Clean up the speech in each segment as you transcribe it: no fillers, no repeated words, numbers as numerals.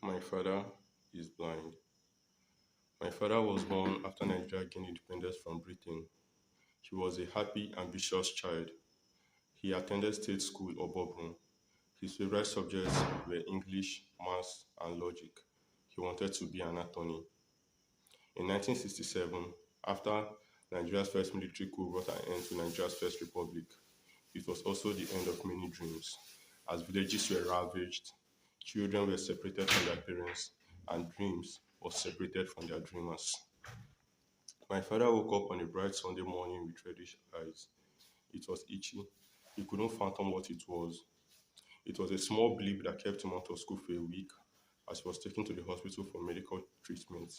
My father is blind. My father was born after Nigeria gained independence from Britain. He was a happy, ambitious child. He attended state school Obobun. His favorite subjects were English, maths, and logic. He wanted to be an attorney. In 1967, after Nigeria's first military coup brought an end to Nigeria's first republic, it was also the end of many dreams, as villages were ravaged, children were separated from their parents, and dreams were separated from their dreamers. My father woke up on a bright Sunday morning with reddish eyes. It was itchy. He couldn't fathom what it was. It was a small blip that kept him out of school for a week as he was taken to the hospital for medical treatment.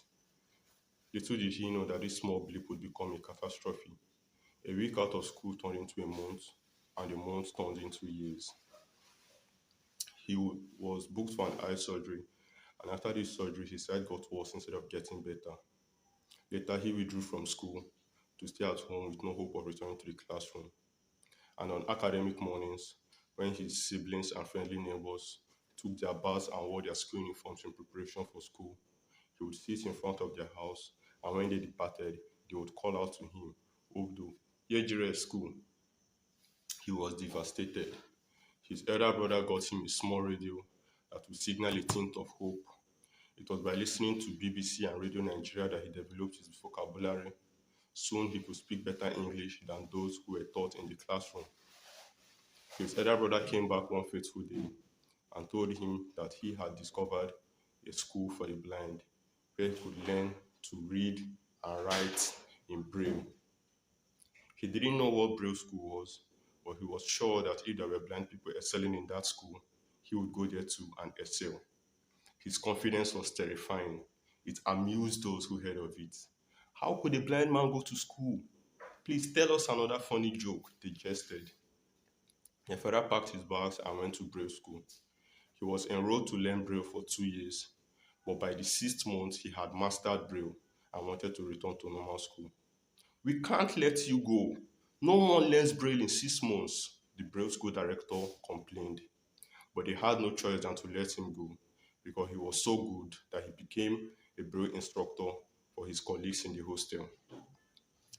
Little did he know that this small blip would become a catastrophe. A week out of school turned into a month, and a month turned into years. He was booked for an eye surgery, and after this surgery, his sight got worse instead of getting better. Later, he withdrew from school to stay at home with no hope of returning to the classroom. And on academic mornings, when his siblings and friendly neighbors took their baths and wore their school uniforms in preparation for school, he would sit in front of their house, and when they departed, they would call out to him, Ogdo, Yejire school. He was devastated. His elder brother got him a small radio that would signal a tint of hope. It was by listening to BBC and Radio Nigeria that he developed his vocabulary. Soon he could speak better English than those who were taught in the classroom. His elder brother came back one fateful day and told him that he had discovered a school for the blind where he could learn to read and write in Braille. He didn't know what Braille school was, but he was sure that if there were blind people excelling in that school, he would go there too and excel. His confidence was terrifying. It amused those who heard of it. How could a blind man go to school? Please tell us another funny joke, they jested. My father packed his bags and went to Braille school. He was enrolled to learn Braille for 2 years, but by the sixth month, he had mastered Braille and wanted to return to normal school. We can't let you go. No one learns Braille in 6 months, the Braille school director complained. But they had no choice than to let him go because he was so good that he became a Braille instructor for his colleagues in the hostel.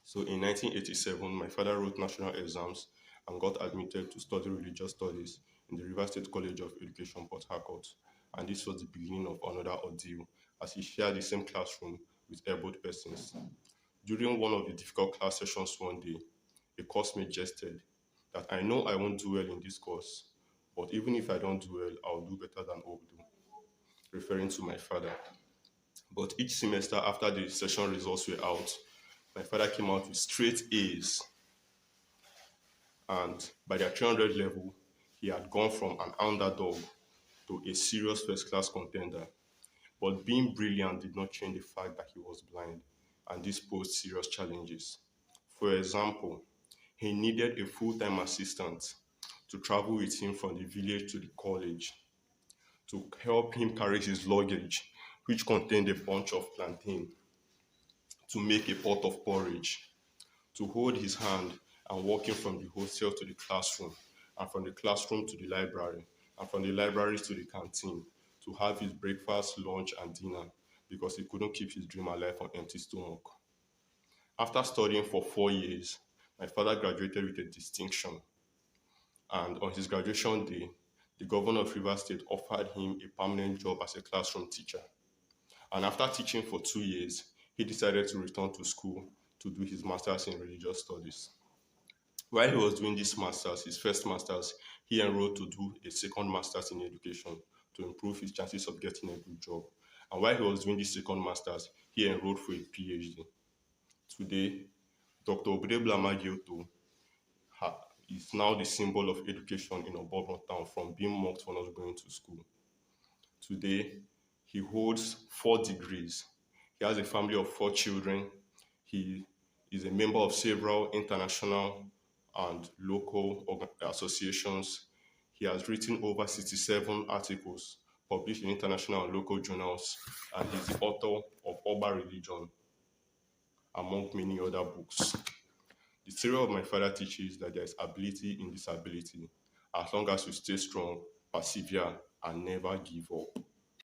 So in 1987, my father wrote national exams and got admitted to study religious studies in the River State College of Education, Port Harcourt. And this was the beginning of another ordeal as he shared the same classroom with abled persons. During one of the difficult class sessions one day, a coursemate jested that I know I won't do well in this course, but even if I don't do well, I'll do better than Ogdo, referring to my father. But each semester after the session results were out, my father came out with straight A's. And by the 300 level, he had gone from an underdog to a serious first-class contender. But being brilliant did not change the fact that he was blind, and this posed serious challenges. For example, he needed a full-time assistant to travel with him from the village to the college to help him carry his luggage, which contained a bunch of plantain, to make a pot of porridge, to hold his hand and walk him from the hostel to the classroom, and from the classroom to the library, and from the library to the canteen, to have his breakfast, lunch, and dinner, because he couldn't keep his dream alive on empty stomach. After studying for 4 years, my father graduated with a distinction, and on his graduation day, the governor of Rivers State offered him a permanent job as a classroom teacher. And after teaching for 2 years, he decided to return to school to do his master's in religious studies. While he was doing this master's, his first master's, he enrolled to do a second master's in education to improve his chances of getting a good job. And while he was doing this second master's, he enrolled for a PhD. Today, Dr. Agi-Otto is now the symbol of education in Obobon town from being mocked for not going to school. Today, he holds 4 degrees. He has a family of 4 children. He is a member of several international and local associations. He has written over 67 articles published in international and local journals, and he's the author of Oba Religion, among many other books. The theory of my father teaches that there is ability in disability as long as you stay strong, persevere, and never give up.